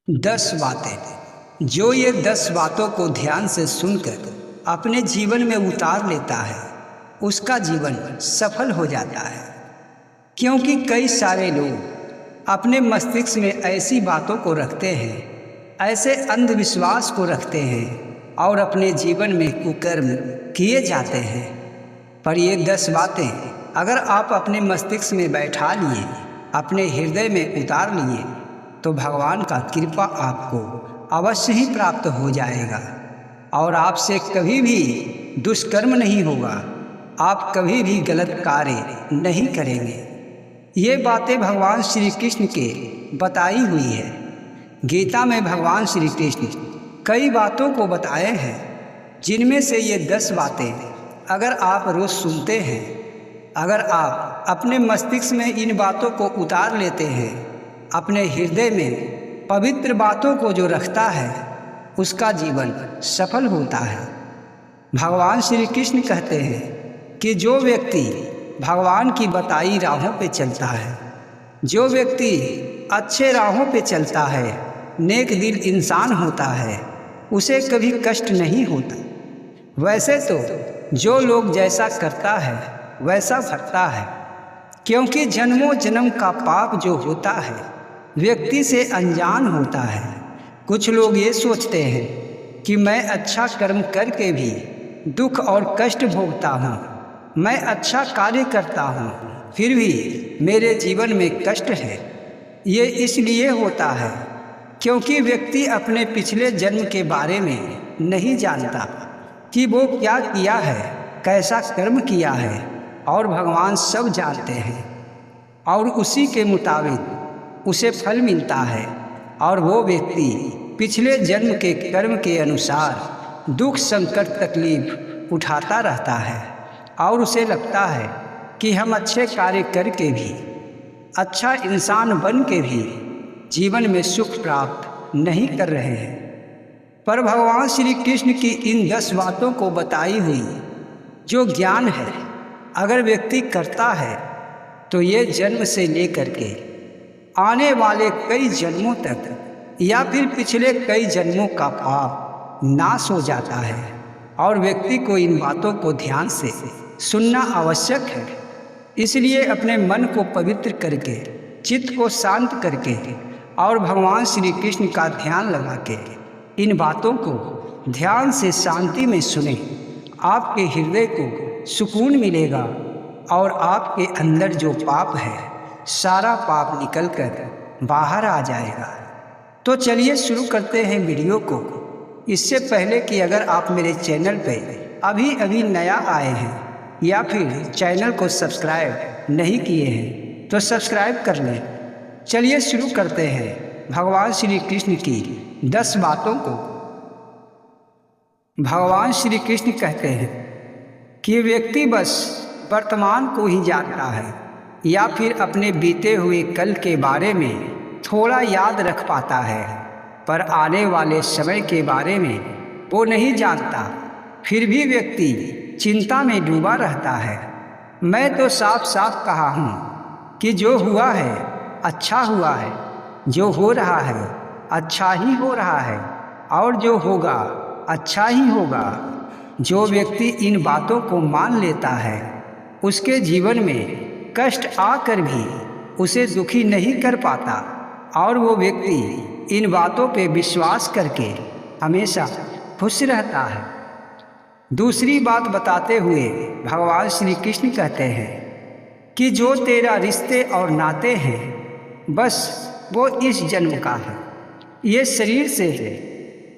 10 बातें। जो ये 10 बातों को ध्यान से सुनकर अपने जीवन में उतार लेता है उसका जीवन सफल हो जाता है। क्योंकि कई सारे लोग अपने मस्तिष्क में ऐसी बातों को रखते हैं, ऐसे अंधविश्वास को रखते हैं और अपने जीवन में कुकर्म किए जाते हैं। पर ये 10 बातें अगर आप अपने मस्तिष्क में बैठा लिए, अपने हृदय में उतार लिए, तो भगवान का कृपा आपको अवश्य ही प्राप्त हो जाएगा और आपसे कभी भी दुष्कर्म नहीं होगा, आप कभी भी गलत कार्य नहीं करेंगे। ये बातें भगवान श्री कृष्ण के बताई हुई है। गीता में भगवान श्री कृष्ण कई बातों को बताए हैं, जिनमें से ये 10 बातें अगर आप रोज़ सुनते हैं, अगर आप अपने मस्तिष्क में इन बातों को उतार लेते हैं, अपने हृदय में पवित्र बातों को जो रखता है उसका जीवन सफल होता है। भगवान श्री कृष्ण कहते हैं कि जो व्यक्ति भगवान की बताई राहों पे चलता है, जो व्यक्ति अच्छे राहों पे चलता है, नेक दिल इंसान होता है, उसे कभी कष्ट नहीं होता। वैसे तो जो लोग जैसा करता है वैसा भरता है, क्योंकि जन्मों जन्म का पाप जो होता है व्यक्ति से अनजान होता है। कुछ लोग ये सोचते हैं कि मैं अच्छा कर्म करके भी दुख और कष्ट भोगता हूँ, मैं अच्छा कार्य करता हूँ फिर भी मेरे जीवन में कष्ट है। ये इसलिए होता है क्योंकि व्यक्ति अपने पिछले जन्म के बारे में नहीं जानता कि वो क्या किया है, कैसा कर्म किया है, और भगवान सब जानते हैं और उसी के मुताबिक उसे फल मिलता है। और वो व्यक्ति पिछले जन्म के कर्म के अनुसार दुख संकट तकलीफ उठाता रहता है और उसे लगता है कि हम अच्छे कार्य करके भी, अच्छा इंसान बन के भी जीवन में सुख प्राप्त नहीं कर रहे हैं। पर भगवान श्री कृष्ण की इन 10 बातों को बताई हुई जो ज्ञान है, अगर व्यक्ति करता है तो ये जन्म से लेकर के आने वाले कई जन्मों तक या फिर पिछले कई जन्मों का पाप नाश हो जाता है। और व्यक्ति को इन बातों को ध्यान से सुनना आवश्यक है। इसलिए अपने मन को पवित्र करके, चित्त को शांत करके और भगवान श्री कृष्ण का ध्यान लगा के इन बातों को ध्यान से शांति में सुने। आपके हृदय को सुकून मिलेगा और आपके अंदर जो पाप है सारा पाप निकलकर बाहर आ जाएगा। तो चलिए शुरू करते हैं वीडियो को। इससे पहले कि अगर आप मेरे चैनल पे अभी अभी नया आए हैं या फिर चैनल को सब्सक्राइब नहीं किए हैं तो सब्सक्राइब कर लें। चलिए शुरू करते हैं भगवान श्री कृष्ण की 10 बातों को। भगवान श्री कृष्ण कहते हैं कि व्यक्ति बस वर्तमान को ही जानता है या फिर अपने बीते हुए कल के बारे में थोड़ा याद रख पाता है, पर आने वाले समय के बारे में वो नहीं जानता। फिर भी व्यक्ति चिंता में डूबा रहता है। मैं तो साफ साफ कहा हूँ कि जो हुआ है अच्छा हुआ है, जो हो रहा है अच्छा ही हो रहा है और जो होगा अच्छा ही होगा। जो व्यक्ति इन बातों को मान लेता है उसके जीवन में कष्ट आकर भी उसे दुखी नहीं कर पाता और वो व्यक्ति इन बातों पे विश्वास करके हमेशा खुश रहता है। दूसरी बात बताते हुए भगवान श्री कृष्ण कहते हैं कि जो तेरा रिश्ते और नाते हैं बस वो इस जन्म का है, ये शरीर से है।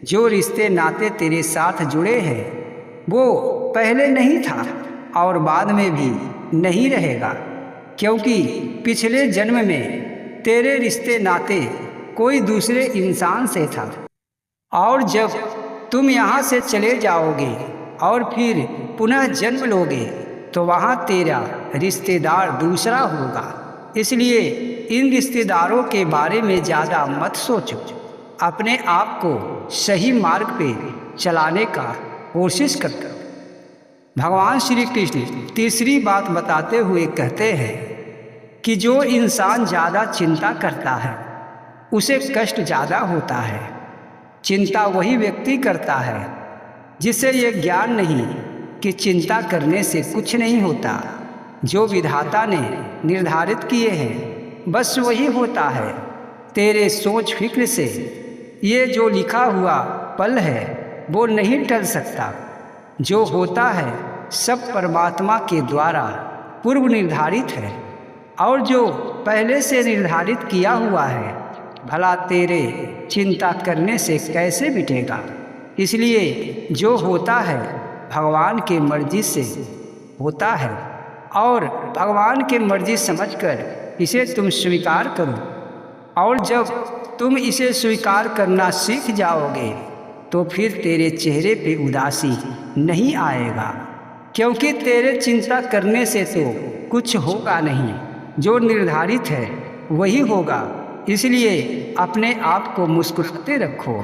जो रिश्ते नाते तेरे साथ जुड़े हैं वो पहले नहीं था और बाद में भी नहीं रहेगा, क्योंकि पिछले जन्म में तेरे रिश्ते नाते कोई दूसरे इंसान से था और जब तुम यहाँ से चले जाओगे और फिर पुनः जन्म लोगे तो वहाँ तेरा रिश्तेदार दूसरा होगा। इसलिए इन रिश्तेदारों के बारे में ज़्यादा मत सोचो, अपने आप को सही मार्ग पे चलाने का कोशिश करो। भगवान श्री कृष्ण तीसरी बात बताते हुए कहते हैं कि जो इंसान ज़्यादा चिंता करता है उसे कष्ट ज़्यादा होता है। चिंता वही व्यक्ति करता है जिसे ये ज्ञान नहीं कि चिंता करने से कुछ नहीं होता। जो विधाता ने निर्धारित किए हैं बस वही होता है। तेरे सोच फिक्र से ये जो लिखा हुआ पल है वो नहीं टल सकता। जो होता है सब परमात्मा के द्वारा पूर्व निर्धारित है, और जो पहले से निर्धारित किया हुआ है भला तेरे चिंता करने से कैसे मिटेगा। इसलिए जो होता है भगवान की मर्जी से होता है, और भगवान की मर्जी समझकर इसे तुम स्वीकार करो। और जब तुम इसे स्वीकार करना सीख जाओगे तो फिर तेरे चेहरे पे उदासी नहीं आएगा, क्योंकि तेरे चिंता करने से तो कुछ होगा नहीं। जो निर्धारित है वही होगा। इसलिए अपने आप को मुस्कुराते रखो,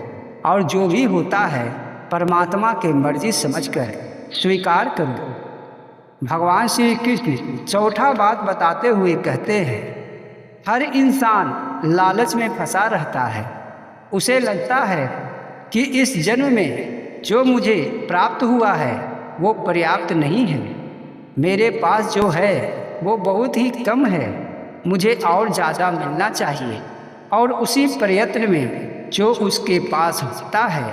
और जो भी होता है परमात्मा के मर्जी समझकर स्वीकार करो। भगवान श्री कृष्ण चौथा बात बताते हुए कहते हैं, हर इंसान लालच में फंसा रहता है। उसे लगता है कि इस जन्म में जो मुझे प्राप्त हुआ है वो पर्याप्त नहीं है। मेरे पास जो है वो बहुत ही कम है, मुझे और ज़्यादा मिलना चाहिए। और उसी प्रयत्न में जो उसके पास होता है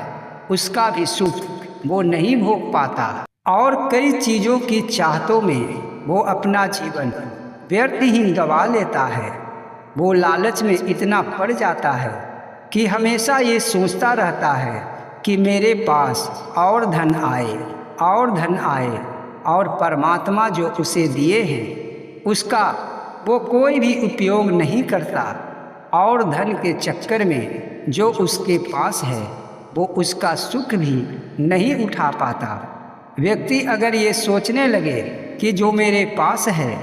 उसका भी सुख वो नहीं भोग पाता, और कई चीज़ों की चाहतों में वो अपना जीवन व्यर्थ ही गंवा लेता है। वो लालच में इतना पड़ जाता है कि हमेशा ये सोचता रहता है कि मेरे पास और धन आए और धन आए, और परमात्मा जो उसे दिए हैं उसका वो कोई भी उपयोग नहीं करता, और धन के चक्कर में जो उसके पास है वो उसका सुख भी नहीं उठा पाता। व्यक्ति अगर ये सोचने लगे कि जो मेरे पास है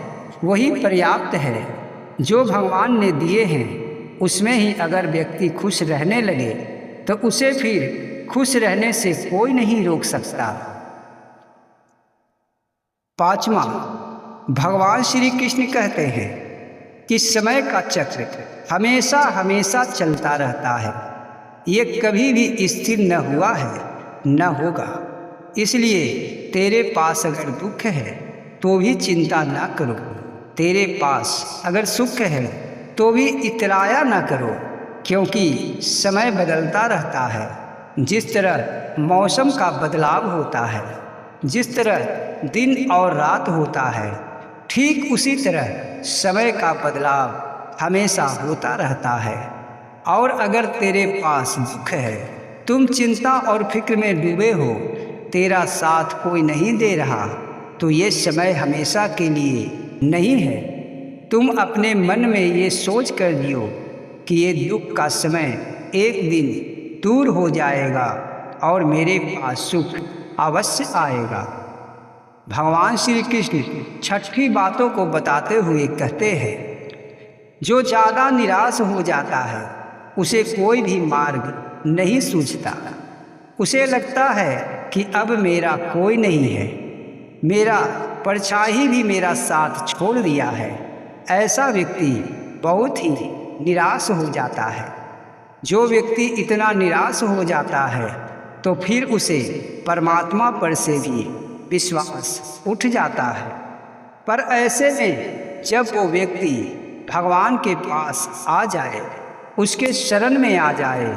वही पर्याप्त है, जो भगवान ने दिए हैं उसमें ही अगर व्यक्ति खुश रहने लगे तो उसे फिर खुश रहने से कोई नहीं रोक सकता। पांचवा, भगवान श्री कृष्ण कहते हैं कि समय का चक्र हमेशा हमेशा चलता रहता है, ये कभी भी स्थिर न हुआ है न होगा। इसलिए तेरे पास अगर दुख है तो भी चिंता न करो, तेरे पास अगर सुख है तो भी इतराया न करो, क्योंकि समय बदलता रहता है। जिस तरह मौसम का बदलाव होता है, जिस तरह दिन और रात होता है, ठीक उसी तरह समय का बदलाव हमेशा होता रहता है। और अगर तेरे पास दुख है, तुम चिंता और फिक्र में डूबे हो, तेरा साथ कोई नहीं दे रहा, तो ये समय हमेशा के लिए नहीं है। तुम अपने मन में ये सोच कर जियो कि ये दुख का समय एक दिन दूर हो जाएगा और मेरे पास सुख अवश्य आएगा। भगवान श्री कृष्ण छठी बातों को बताते हुए कहते हैं, जो ज़्यादा निराश हो जाता है उसे कोई भी मार्ग नहीं सूझता। उसे लगता है कि अब मेरा कोई नहीं है, मेरा परछाई भी मेरा साथ छोड़ दिया है। ऐसा व्यक्ति बहुत ही निराश हो जाता है। जो व्यक्ति इतना निराश हो जाता है तो फिर उसे परमात्मा पर से भी विश्वास उठ जाता है। पर ऐसे में जब वो व्यक्ति भगवान के पास आ जाए, उसके शरण में आ जाए,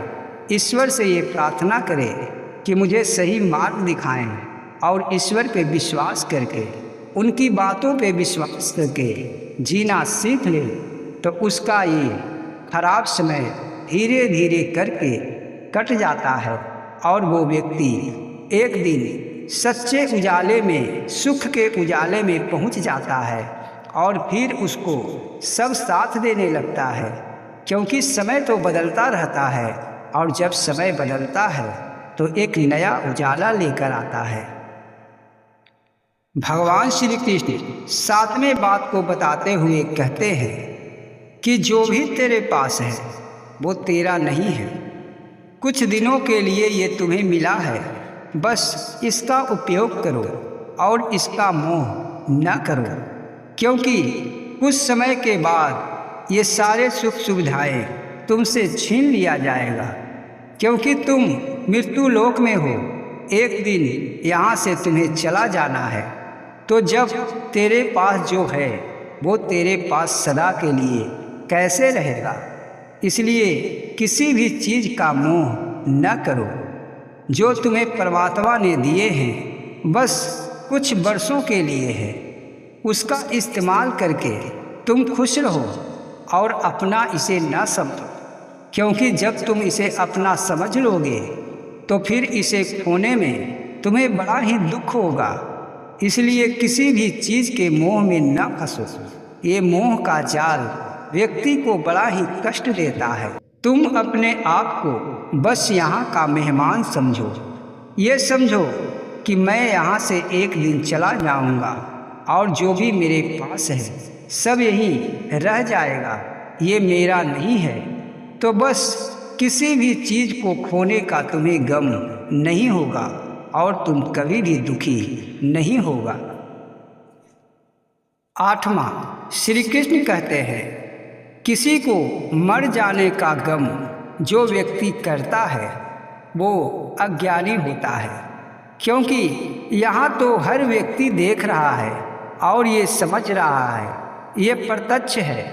ईश्वर से ये प्रार्थना करे कि मुझे सही मार्ग दिखाएं, और ईश्वर पे विश्वास करके उनकी बातों पे विश्वास करके जीना सीख ले, तो उसका ये खराब समय धीरे धीरे करके कट जाता है, और वो व्यक्ति एक दिन सच्चे उजाले में, सुख के उजाले में पहुंच जाता है, और फिर उसको सब साथ देने लगता है। क्योंकि समय तो बदलता रहता है, और जब समय बदलता है तो एक नया उजाला लेकर आता है। भगवान श्री कृष्ण सातवें बात को बताते हुए कहते हैं कि जो भी तेरे पास है वो तेरा नहीं है। कुछ दिनों के लिए ये तुम्हें मिला है, बस इसका उपयोग करो और इसका मोह न करो, क्योंकि कुछ समय के बाद ये सारे सुख सुविधाएं तुमसे छीन लिया जाएगा, क्योंकि तुम मृत्यु लोक में हो। एक दिन यहाँ से तुम्हें चला जाना है, तो जब तेरे पास जो है वो तेरे पास सदा के लिए कैसे रहेगा। इसलिए किसी भी चीज़ का मोह न करो। जो तुम्हें परमात्मा ने दिए हैं बस कुछ वर्षों के लिए है। उसका इस्तेमाल करके तुम खुश रहो और अपना इसे न समझो, क्योंकि जब तुम इसे अपना समझ लोगे तो फिर इसे खोने में तुम्हें बड़ा ही दुख होगा। इसलिए किसी भी चीज़ के मोह में न फंसो। ये मोह का जाल व्यक्ति को बड़ा ही कष्ट देता है। तुम अपने आप को बस यहाँ का मेहमान समझो। ये समझो कि मैं यहाँ से एक दिन चला जाऊँगा और जो भी मेरे पास है सब यहीं रह जाएगा, ये मेरा नहीं है। तो बस किसी भी चीज़ को खोने का तुम्हें गम नहीं होगा और तुम कभी भी दुखी नहीं होगा। 8वां, श्री कृष्ण कहते हैं, किसी को मर जाने का गम जो व्यक्ति करता है वो अज्ञानी होता है, क्योंकि यहाँ तो हर व्यक्ति देख रहा है और ये समझ रहा है, ये प्रत्यक्ष है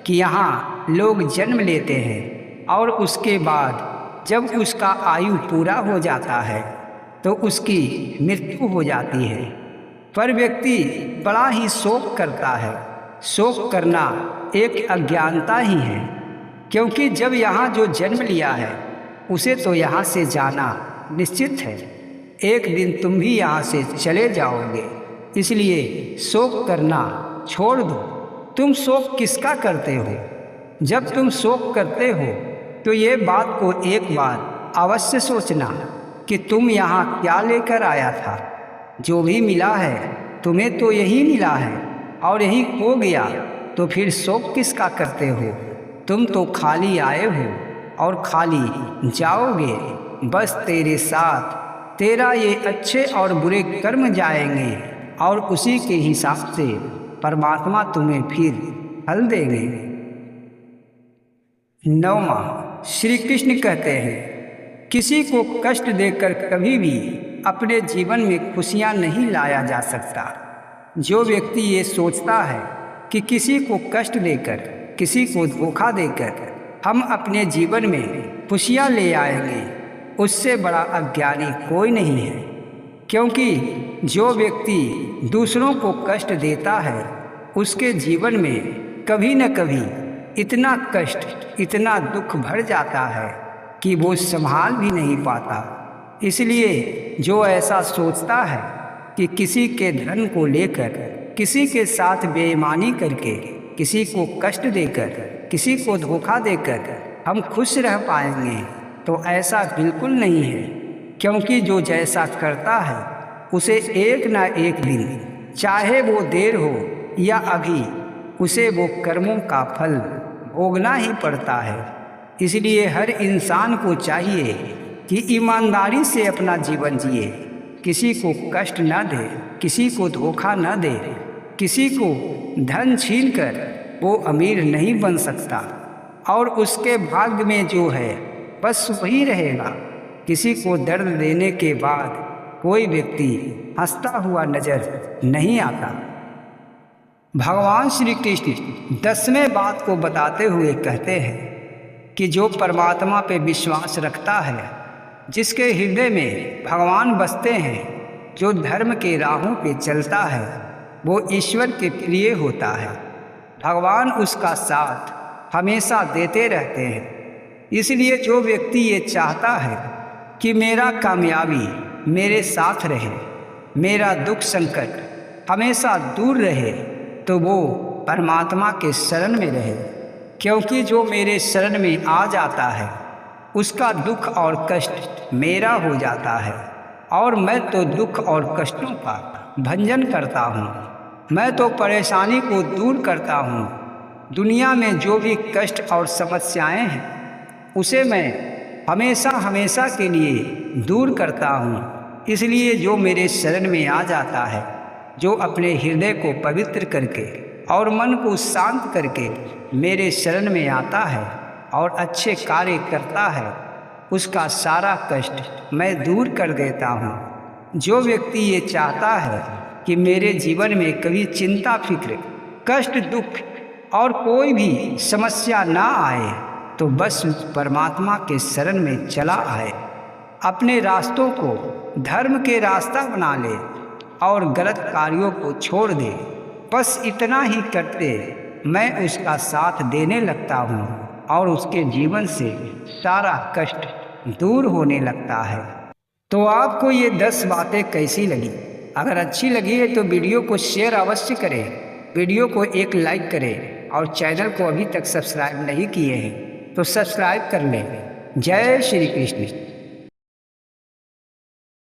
कि यहाँ लोग जन्म लेते हैं और उसके बाद जब उसका आयु पूरा हो जाता है तो उसकी मृत्यु हो जाती है। पर व्यक्ति बड़ा ही शोक करता है। शोक करना एक अज्ञानता ही है, क्योंकि जब यहाँ जो जन्म लिया है उसे तो यहाँ से जाना निश्चित है। एक दिन तुम भी यहाँ से चले जाओगे, इसलिए शोक करना छोड़ दो। तुम शोक किसका करते हो? जब तुम शोक करते हो तो ये बात को एक बार अवश्य सोचना कि तुम यहाँ क्या लेकर आया था। जो भी मिला है तुम्हें तो यही मिला है और यही खो गया, तो फिर शोक किसका करते हो? तुम तो खाली आए हो और खाली जाओगे। बस तेरे साथ तेरा ये अच्छे और बुरे कर्म जाएंगे और उसी के हिसाब से परमात्मा तुम्हें फिर फल देंगे। 9वां, श्री कृष्ण कहते हैं, किसी को कष्ट देकर कभी भी अपने जीवन में खुशियां नहीं लाया जा सकता। जो व्यक्ति ये सोचता है कि किसी को कष्ट देकर, किसी को धोखा देकर हम अपने जीवन में खुशियां ले आएंगे, उससे बड़ा अज्ञानी कोई नहीं है। क्योंकि जो व्यक्ति दूसरों को कष्ट देता है उसके जीवन में कभी न कभी इतना कष्ट, इतना दुख भर जाता है कि वो संभाल भी नहीं पाता। इसलिए जो ऐसा सोचता है कि किसी के धन को लेकर, किसी के साथ बेईमानी करके, किसी को कष्ट देकर, किसी को धोखा देकर हम खुश रह पाएंगे, तो ऐसा बिल्कुल नहीं है। क्योंकि जो जैसा करता है उसे एक ना एक दिन, चाहे वो देर हो या अभी, उसे वो कर्मों का फल भोगना ही पड़ता है। इसलिए हर इंसान को चाहिए कि ईमानदारी से अपना जीवन जिए, किसी को कष्ट न दे, किसी को धोखा न दे। किसी को धन छीनकर वो अमीर नहीं बन सकता और उसके भाग्य में जो है बस वही रहेगा। किसी को दर्द देने के बाद कोई व्यक्ति हंसता हुआ नजर नहीं आता। भगवान श्री कृष्ण 10वें बात को बताते हुए कहते हैं कि जो परमात्मा पे विश्वास रखता है, जिसके हृदय में भगवान बसते हैं, जो धर्म के राहों पे चलता है, वो ईश्वर के प्रिय होता है। भगवान उसका साथ हमेशा देते रहते हैं। इसलिए जो व्यक्ति ये चाहता है कि मेरा कामयाबी मेरे साथ रहे, मेरा दुख संकट हमेशा दूर रहे, तो वो परमात्मा के शरण में रहे। क्योंकि जो मेरे शरण में आ जाता है उसका दुख और कष्ट मेरा हो जाता है, और मैं तो दुख और कष्टों का भंजन करता हूँ। मैं तो परेशानी को दूर करता हूँ। दुनिया में जो भी कष्ट और समस्याएं हैं उसे मैं हमेशा हमेशा के लिए दूर करता हूँ। इसलिए जो मेरे शरण में आ जाता है, जो अपने हृदय को पवित्र करके और मन को शांत करके मेरे शरण में आता है, और अच्छे कार्य करता है उसका सारा कष्ट मैं दूर कर देता हूँ। जो व्यक्ति ये चाहता है कि मेरे जीवन में कभी चिंता फिक्र कष्ट दुख और कोई भी समस्या ना आए तो बस परमात्मा के शरण में चला आए, अपने रास्तों को धर्म के रास्ता बना ले और गलत कार्यों को छोड़ दे। बस इतना ही करते मैं उसका साथ देने लगता हूँ और उसके जीवन से सारा कष्ट दूर होने लगता है। तो आपको ये 10 बातें कैसी लगी? अगर अच्छी लगी है तो वीडियो को शेयर अवश्य करें, वीडियो को एक लाइक करें और चैनल को अभी तक सब्सक्राइब नहीं किए हैं तो सब्सक्राइब कर लें। जय श्री कृष्ण।